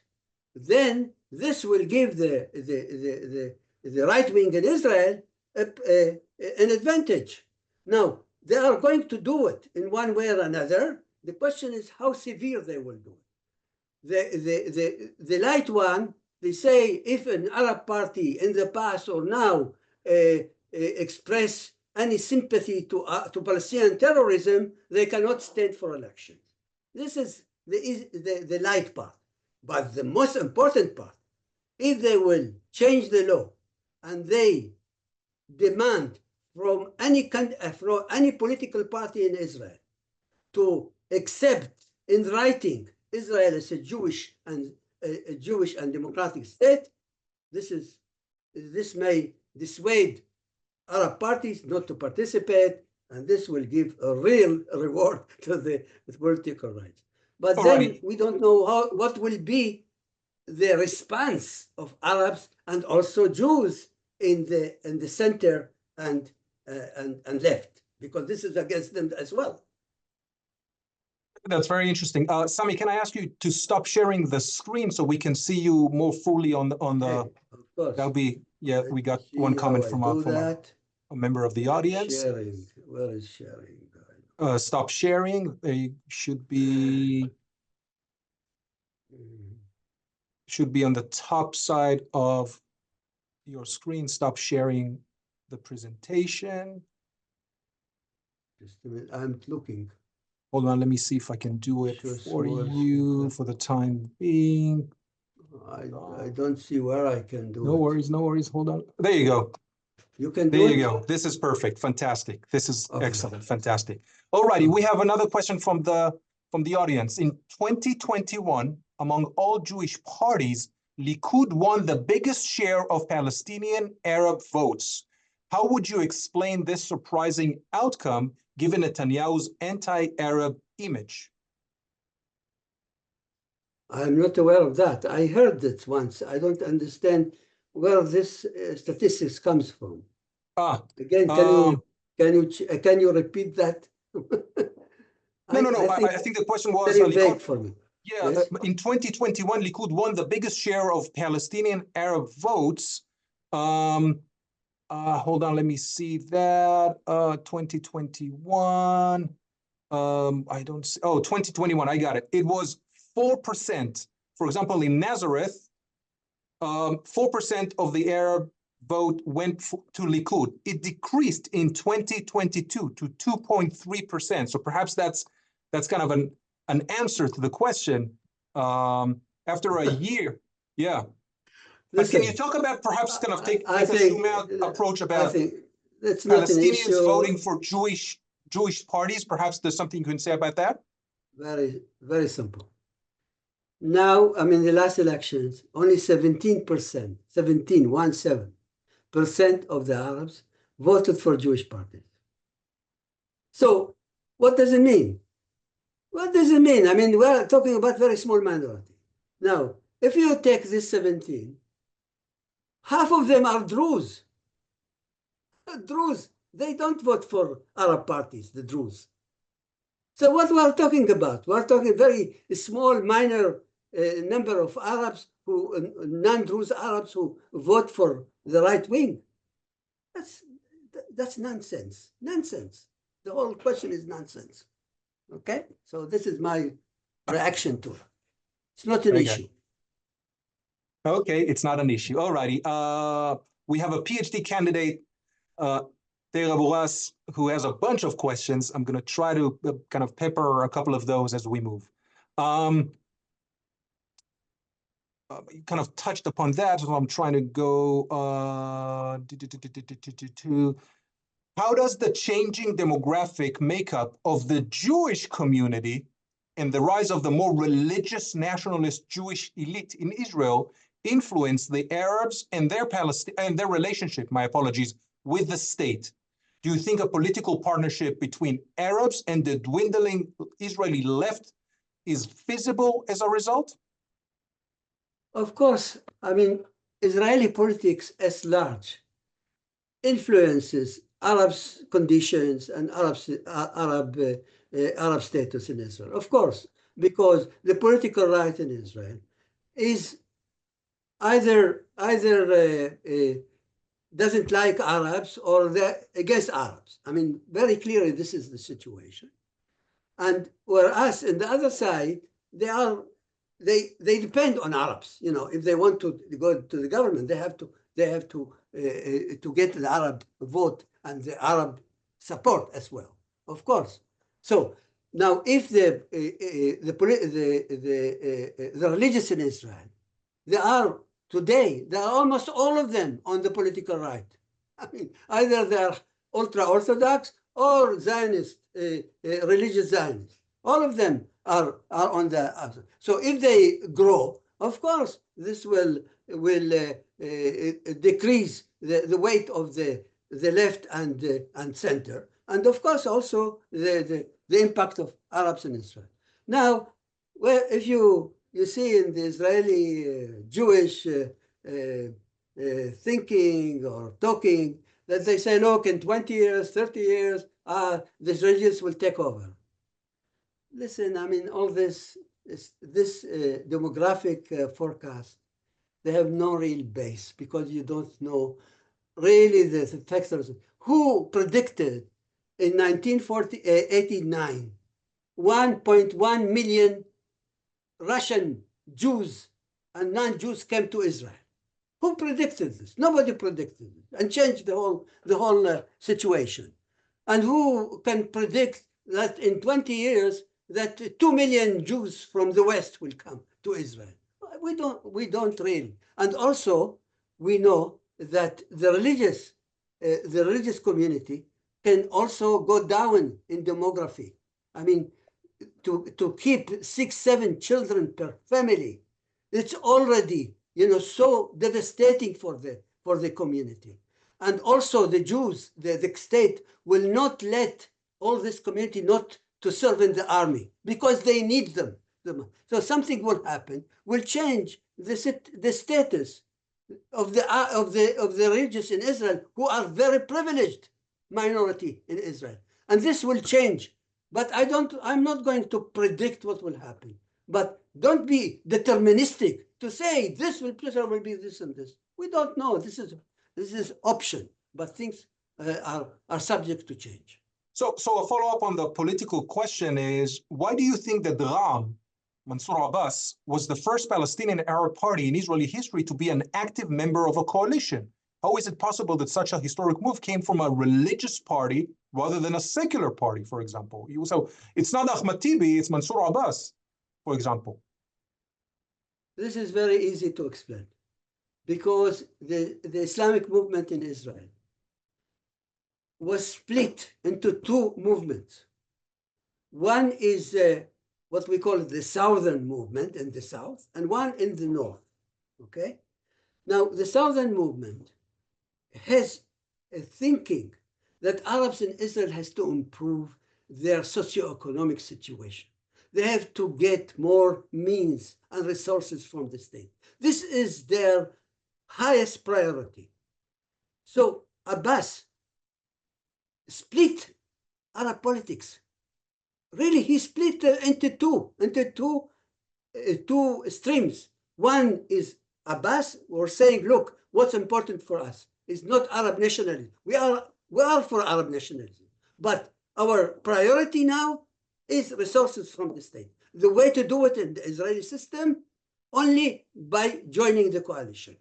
S2: then this will give the right wing in Israel an advantage. Now, they are going to do it in one way or another. The question is how severe they will do it. The light one, they say if an Arab party in the past or now express any sympathy to Palestinian terrorism, they cannot stand for elections. This is the light part. But the most important part, if they will change the law and they demand from any political party in Israel to accept in writing Israel as a Jewish and democratic state, this may dissuade Arab parties not to participate, and this will give a real reward to the political rights. But then we don't know what will be the response of Arabs and also Jews in the center and and left, because this is against them as well.
S1: That's very interesting. Sami, can I ask you to stop sharing the screen so we can see you more fully on the
S2: Okay, of course.
S1: That'll be, yeah, we got
S2: See
S1: one comment
S2: how I
S1: from
S2: do
S1: a member of the audience.
S2: Sharing. Where is sharing?
S1: Stop sharing. They should be on the top side of your screen. Stop sharing the presentation.
S2: Just a minute. I'm looking.
S1: Hold on, let me see if I can do it for you for the time being.
S2: I don't see where I can do it.
S1: No worries, no worries. Hold on. There you go.
S2: You can do
S1: There
S2: it?
S1: you go. This is perfect. Fantastic. This is excellent. Fantastic. All righty. We have another question from the audience. In 2021, among all Jewish parties, Likud won the biggest share of Palestinian-Arab votes. How would you explain this surprising outcome given Netanyahu's anti-Arab image?
S2: I'm not aware of that. I heard it once. I don't understand where this statistics comes from. Again, can you repeat that?
S1: No. I think the question was
S2: very vague for me.
S1: Yeah, yes? In 2021, Likud won the biggest share of Palestinian-Arab votes. Hold on, let me see that. 2021. I don't see. Oh, 2021. I got it. It was 4%. For example, in Nazareth, 4% of the Arab vote went to Likud. It decreased in 2022 to 2.3%. So perhaps that's kind of an answer to the question. After a year, yeah. But can you talk about perhaps kind of take a zoom out approach about Palestinians voting for Jewish parties? Perhaps there's something you can say about that?
S2: Very, very simple. Now, I mean, the last elections, only 17%, 17% of the Arabs voted for Jewish parties. So what does it mean? What does it mean? I mean, we're talking about very small minority. Now, if you take this 17, half of them are Druze. Druze, they don't vote for Arab parties, the Druze. So what we're talking about? We're talking very small, minor number of Arabs non-Druze Arabs who vote for the right wing. That's nonsense. Nonsense. The whole question is nonsense. Okay? So this is my reaction to it. It's not an issue.
S1: Okay, it's not an issue. All righty. We have a PhD candidate, Tera Boras, who has a bunch of questions. I'm going to try to kind of pepper a couple of those as we move. You kind of touched upon that, so I'm trying to go how does the changing demographic makeup of the Jewish community and the rise of the more religious nationalist Jewish elite in Israel influence the Arabs and their relationship, my apologies, with the state? Do you think a political partnership between Arabs and the dwindling Israeli left is feasible as a result?
S2: Of course. I mean, Israeli politics as large influences Arabs' conditions and Arab status in Israel. Of course, because the political right in Israel is either doesn't like Arabs or they're against Arabs. I mean, very clearly, this is the situation. And whereas in the other side, they depend on Arabs. You know, if they want to go to the government, they have to get the Arab vote and the Arab support as well, of course. So now, if the religious in Israel, they are almost all of them on the political right. I mean, either they are ultra-Orthodox or Zionist, religious Zionists. All of them are on the other. So if they grow, of course, this will decrease the weight of the left and center, and of course also the impact of Arabs in Israel. Now, well, if you see in the Israeli Jewish thinking or talking, that they say, look, in 20 years, 30 years, the Israelis will take over. Listen, I mean, all this demographic forecast, they have no real base because you don't know really the factors. Who predicted in 1989 1.1 million Russian Jews and non-Jews came to Israel? Who predicted this? Nobody predicted it and changed the whole situation. And who can predict that in 20 years that 2 million Jews from the West will come to Israel? We don't really. And also, we know that the religious community can also go down in demography. I mean, to keep 6, 7 children per family, it's already, so devastating for the community. And also the Jews, the state will not let all this community not to serve in the army because they need them. So something will happen, will change the status of the religious in Israel, who are very privileged minority in Israel. And this will change. But I'm not going to predict what will happen. But don't be deterministic to say this will be this and this. We don't know. This is option, but things are subject to change.
S1: So a follow-up on the political question is, why do you think that Ra'am, Mansour Abbas, was the first Palestinian-Arab party in Israeli history to be an active member of a coalition? How is it possible that such a historic move came from a religious party rather than a secular party, for example? So it's not Ahmad Tibi, it's Mansour Abbas, for example.
S2: This is very easy to explain because the Islamic movement in Israel was split into 2 movements. One is what we call the Southern movement in the South, and one in the North, okay? Now, the Southern movement has a thinking that Arabs in Israel has to improve their socioeconomic situation. They have to get more means and resources from the state. This is their highest priority. So Abbas split Arab politics. Really, he split into two streams. One is Abbas were saying, look, what's important for us is not Arab nationalism. We are for Arab nationalism, but our priority now is resources from the state. The way to do it in the Israeli system, only by joining the coalition,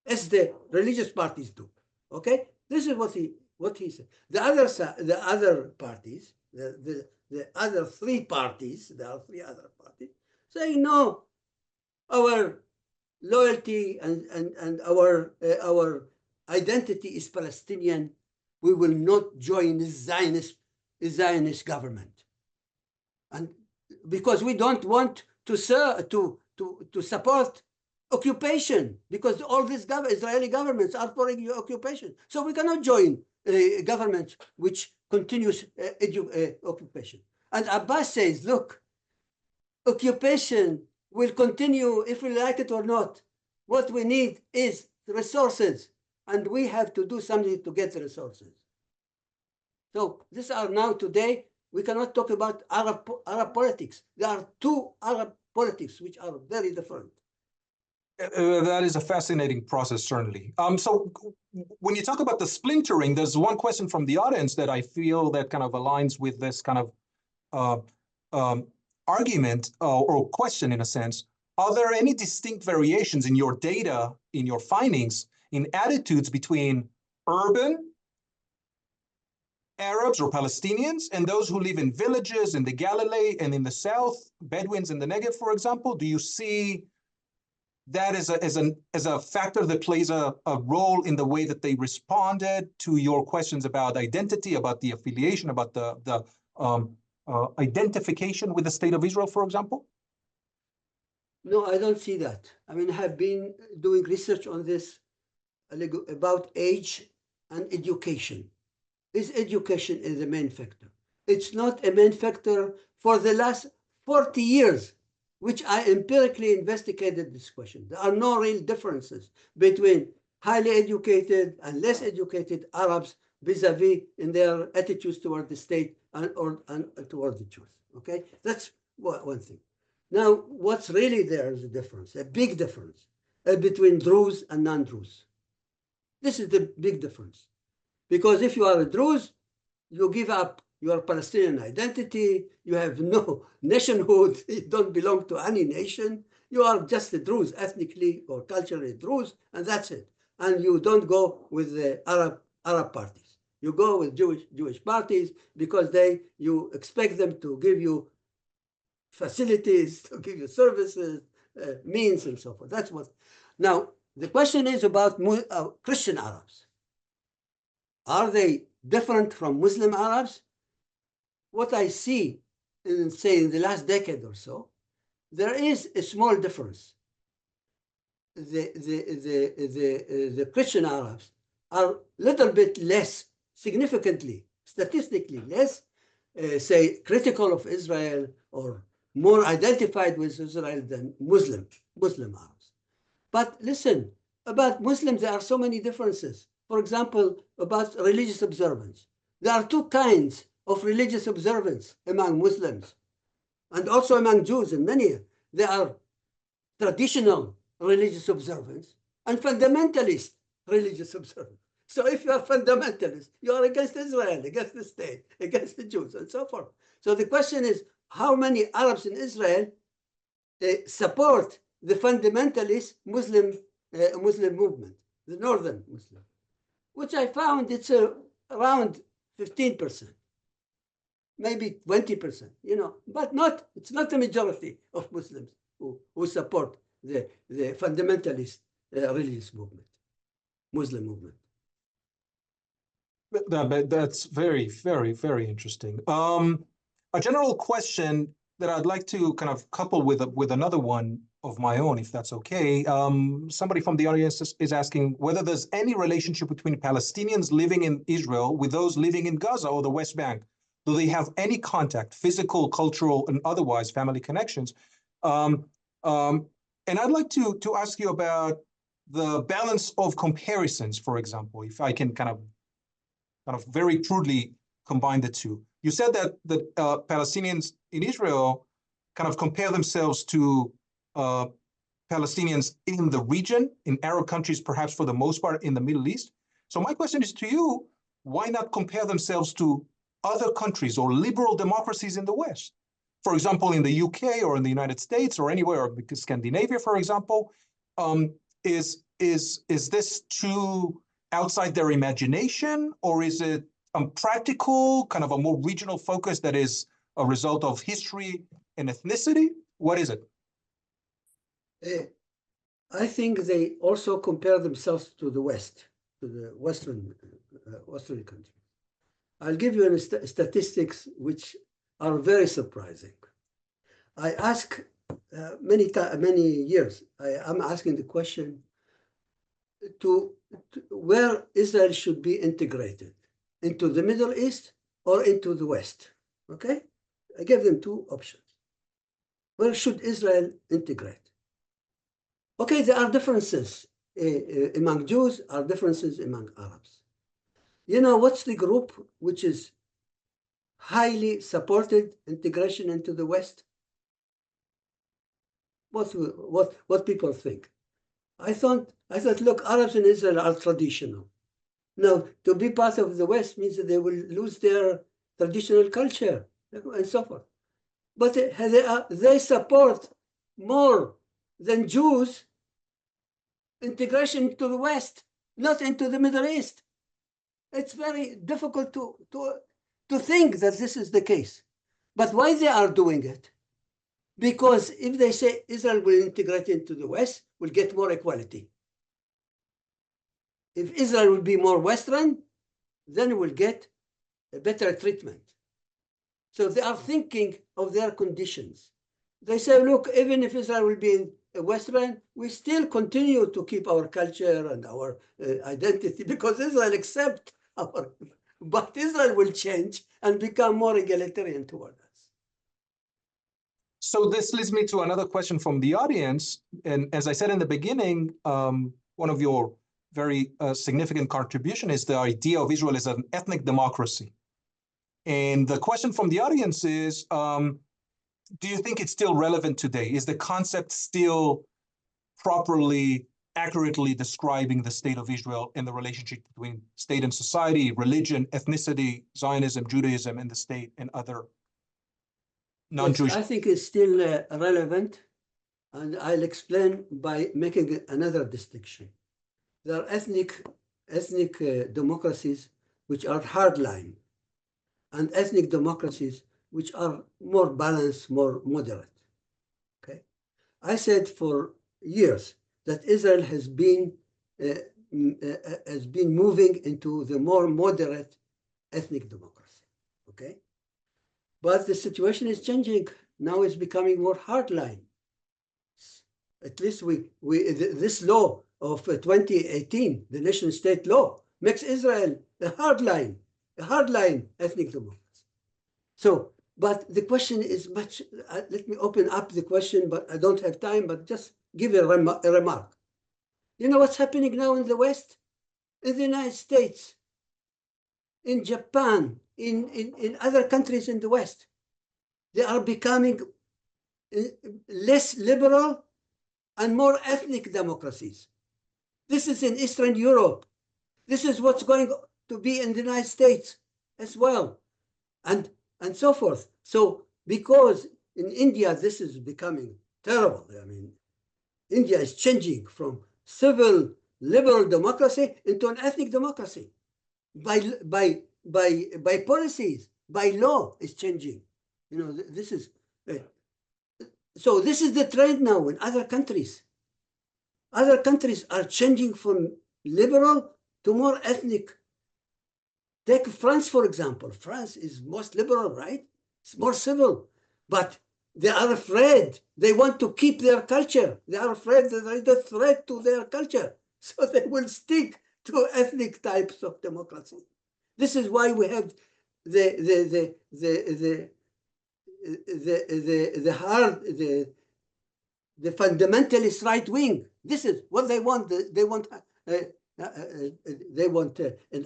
S2: as the religious parties do. Okay, this is what he said. The other parties, the other 3 parties, there are 3 other parties, saying no, our loyalty and our identity is Palestinian. We will not join the Zionist government, and because we don't want to support occupation, because all these Israeli governments are for occupation. So we cannot join a government which continues occupation. And Abbas says, look, occupation will continue if we like it or not. What we need is resources, and we have to do something to get the resources. So these are now today, we cannot talk about Arab politics. There are 2 Arab politics which are very different.
S1: That is a fascinating process, certainly. So when you talk about the splintering, there's one question from the audience that I feel that kind of aligns with this kind of argument or question in a sense. Are there any distinct variations in your data, in your findings, in attitudes between urban Arabs or Palestinians and those who live in villages in the Galilee and in the South, Bedouins in the Negev, for example? Do you see that as a factor that plays a role in the way that they responded to your questions about identity, about the affiliation, about the identification with the state of Israel, for example?
S2: No, I don't see that. I mean, I have been doing research on this about age and education. Education is the main factor. It's not a main factor for the last 40 years, which I empirically investigated this question. There are no real differences between highly educated and less educated Arabs vis-a-vis in their attitudes toward the state and toward the Jews. Okay, that's one thing. Now, what's really there is a difference, a big difference between Druze and non-Druze. This is the big difference. Because if you are a Druze, you give up your Palestinian identity, you have no nationhood, you don't belong to any nation, you are just a Druze, ethnically or culturally Druze, and that's it. And you don't go with the Arab parties. You go with Jewish parties because you expect them to give you facilities, to give you services, means, and so forth. That's what. Now, the question is about Christian Arabs. Are they different from Muslim Arabs? What I see, say, in the last decade or so, there is a small difference. The Christian Arabs are a little bit less, significantly, statistically less, say, critical of Israel or more identified with Israel than Muslim Arabs. But listen, about Muslims, there are so many differences. For example, about religious observance. There are two kinds of religious observance among Muslims and also among Jews, and many. There are traditional religious observance and fundamentalist religious observance. So if you are fundamentalist, you are against Israel, against the state, against the Jews, and so forth. So the question is, how many Arabs in Israel support the fundamentalist Muslim movement, the northern Muslim, which I found it's around 15%, maybe 20%, but it's not the majority of Muslims who support the fundamentalist religious movement, Muslim movement.
S1: That's very, very, very interesting. A general question that I'd like to kind of couple with another one of my own, if that's okay. Somebody from the audience is asking whether there's any relationship between Palestinians living in Israel with those living in Gaza or the West Bank. Do they have any contact, physical, cultural, and otherwise family connections? And I'd like to ask you about the balance of comparisons, for example, if I can kind of very crudely combine the two. You said that the Palestinians in Israel kind of compare themselves to Palestinians in the region, in Arab countries, perhaps for the most part in the Middle East. So my question is to you, why not compare themselves to other countries or liberal democracies in the West? For example, in the UK or in the United States or anywhere, or Scandinavia, for example, is this too outside their imagination, or is it practical, kind of a more regional focus that is a result of history and ethnicity? What is it?
S2: I think they also compare themselves to the West, to the Western countries. I'll give you statistics which are very surprising. I ask many years, I'm asking the question to where Israel should be integrated, into the Middle East or into the West, okay? I gave them two options. Where should Israel integrate? Okay, there are differences among Jews, are differences among Arabs. You know, what's the group which is highly supported integration into the West? What people think? I thought, look, Arabs in Israel are traditional. Now, to be part of the West means that they will lose their traditional culture and so forth. But they support more than Jews integration into the West, not into the Middle East. It's very difficult to think that this is the case. But why they are doing it? Because if they say Israel will integrate into the West, we'll get more equality. If Israel will be more Western, then we'll get a better treatment. So they are thinking of their conditions. They say, look, even if Israel will be Western, we still continue to keep our culture and our identity because Israel accepts our, but Israel will change and become more egalitarian toward us.
S1: So this leads me to another question from the audience. And as I said in the beginning, one of your very significant contribution is the idea of Israel as an ethnic democracy. And the question from the audience is, do you think it's still relevant today? Is the concept still properly, accurately describing the state of Israel and the relationship between state and society, religion, ethnicity, Zionism, Judaism, and the state and other non-Jewish?
S2: Yes, I think it's still relevant, and I'll explain by making another distinction. There are ethnic democracies which are hardline, and ethnic democracies which are more balanced, more moderate. Okay, I said for years that Israel has been moving into the more moderate ethnic democracy. Okay, but the situation is changing. Now it's becoming more hardline. At least this law of 2018, the nation state law, makes Israel a hardline ethnic democracy. So, but the question is much, let me open up the question, but I don't have time, but just give a remark. You know what's happening now in the West? In the United States, in Japan, in other countries in the West, they are becoming less liberal and more ethnic democracies. This is in Eastern Europe. This is what's going to be in the United States as well, and so forth. So because in India, this is becoming terrible. I mean, India is changing from civil liberal democracy into an ethnic democracy by policies, by law is changing. You know, this is so this is the trend now in other countries. Other countries are changing from liberal to more ethnic. Take France, for example. France is most liberal, right? It's more civil, but they are afraid. They want to keep their culture. They are afraid that there is a threat to their culture. So they will stick to ethnic types of democracy. This is why we have the fundamentalist right wing. This is what they want. They want an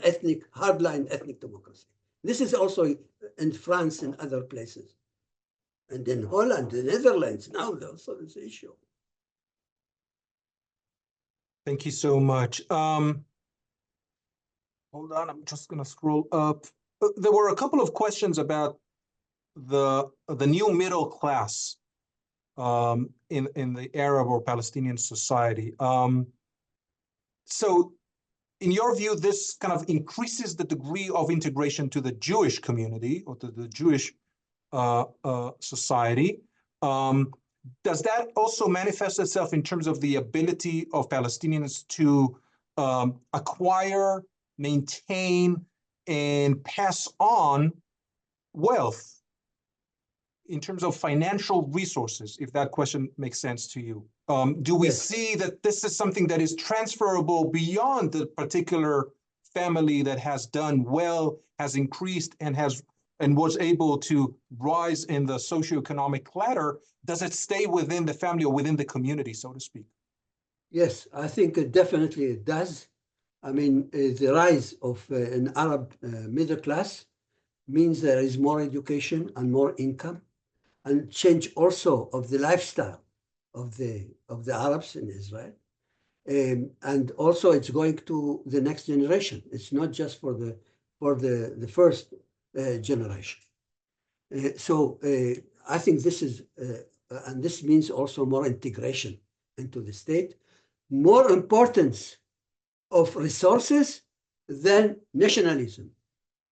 S2: ethnic, hardline ethnic democracy. This is also in France and other places. And in Holland, the Netherlands, now also this issue.
S1: Thank you so much. Hold on, I'm just going to scroll up. There were a couple of questions about the new middle class in the Arab or Palestinian society. So in your view, this kind of increases the degree of integration to the Jewish community or to the Jewish society. Does that also manifest itself in terms of the ability of Palestinians to acquire, maintain, and pass on wealth in terms of financial resources, if that question makes sense to you? Do we see that this is something that is transferable beyond the particular family that has done well, has increased, and was able to rise in the socioeconomic ladder? Does it stay within the family or within the community, so to speak?
S2: Yes, I think definitely it does. I mean, the rise of an Arab middle class means there is more education and more income, and change also of the lifestyle of the Arabs in Israel. And also it's going to the next generation. It's not just for the first generation. So I think this is, and this means also more integration into the state, more importance of resources than nationalism,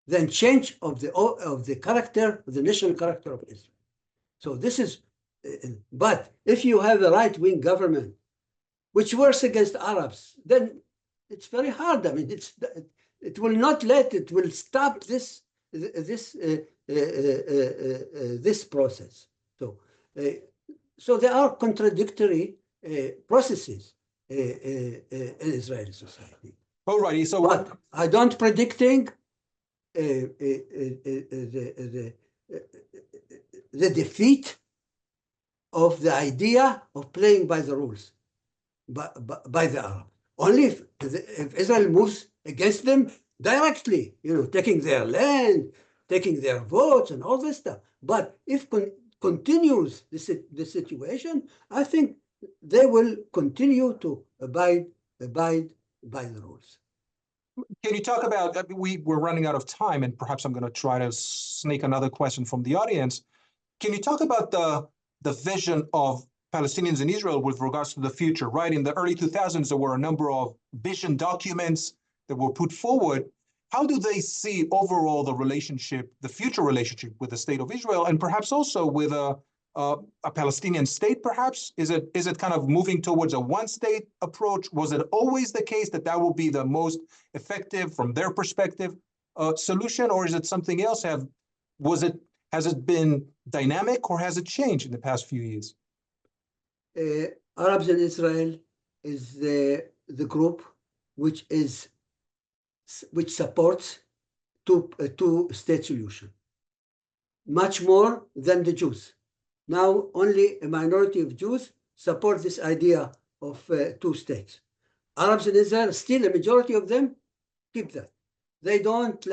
S2: than change of the character, the national character of Israel. So this is, but if you have a right-wing government which works against Arabs, then it's very hard. I mean, it will not it will stop this process. So there are contradictory processes in Israeli society.
S1: Alrighty, so
S2: but I don't predicting the defeat of the idea of playing by the rules, by the Arab. Only if Israel moves against them directly, taking their land, taking their votes and all this stuff. But if continues the situation, I think they will continue to abide by the rules.
S1: Can you talk about, we're running out of time, and perhaps I'm going to try to sneak another question from the audience. Can you talk about the vision of Palestinians in Israel with regards to the future, right? In the early 2000s, there were a number of vision documents that were put forward. How do they see overall the relationship, the future relationship with the state of Israel, and perhaps also with a Palestinian state, perhaps? Is it kind of moving towards a one-state approach? Was it always the case that that will be the most effective from their perspective solution, or is it something else? Has it been dynamic, or has it changed in the past few years?
S2: Arabs in Israel is the group which supports a two-state solution, much more than the Jews. Now only a minority of Jews support this idea of two states. Arabs in Israel, still a majority of them keep that. They don't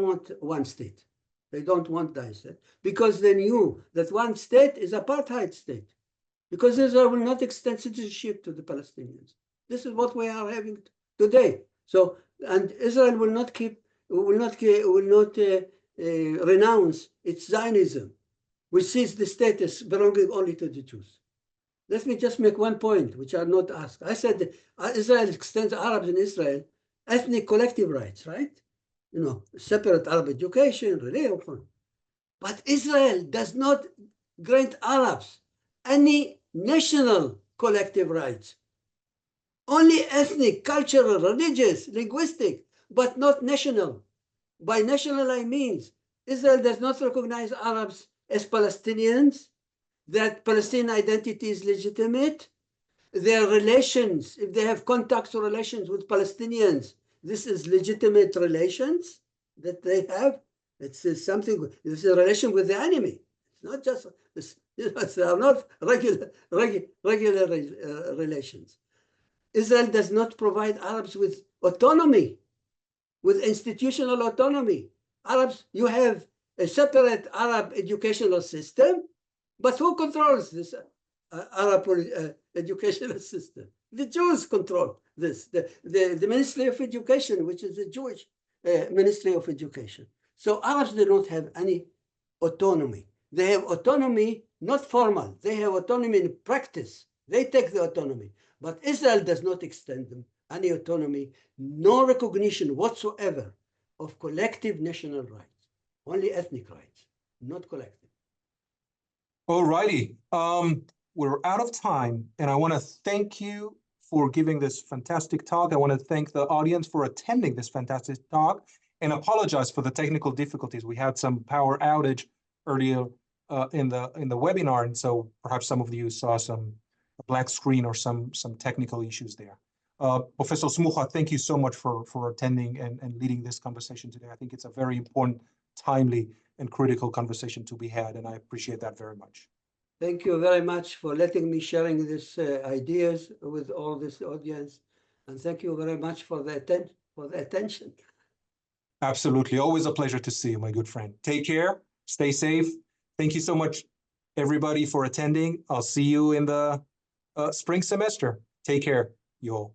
S2: want one state. They don't want that state because they knew that one state is apartheid state, because Israel will not extend citizenship to the Palestinians. This is what we are having today. So, and Israel will not renounce its Zionism, which sees the status belonging only to the Jews. Let me just make one point, which are not asked. I said Israel extends Arabs in Israel ethnic collective rights, right? Separate Arab education, religion. But Israel does not grant Arabs any national collective rights. Only ethnic, cultural, religious, linguistic, but not national. By national, I mean Israel does not recognize Arabs as Palestinians, that Palestinian identity is legitimate, their relations, if they have contacts or relations with Palestinians, this is legitimate relations that they have. It's something, it's a relation with the enemy. It's not just, they are not regular relations. Israel does not provide Arabs with autonomy, with institutional autonomy. Arabs, you have a separate Arab educational system, but who controls this Arab educational system? The Jews control this, the Ministry of Education, which is the Jewish Ministry of Education. So Arabs do not have any autonomy. They have autonomy, not formal. They have autonomy in practice. They take the autonomy. But Israel does not extend them any autonomy, no recognition whatsoever of collective national rights, only ethnic rights, not collective.
S1: All righty. We're out of time, and I want to thank you for giving this fantastic talk. I want to thank the audience for attending this fantastic talk and apologize for the technical difficulties. We had some power outage earlier in the webinar, and so perhaps some of you saw a black screen or some technical issues there. Professor Smucha, thank you so much for attending and leading this conversation today. I think it's a very important, timely, and critical conversation to be had, and I appreciate that very much.
S2: Thank you very much for letting me sharing these ideas with all this audience, and thank you very much for the attention.
S1: Absolutely, always a pleasure to see you, my good friend. Take care, stay safe. Thank you so much, everybody, for attending. I'll see you in the spring semester. Take care, you all.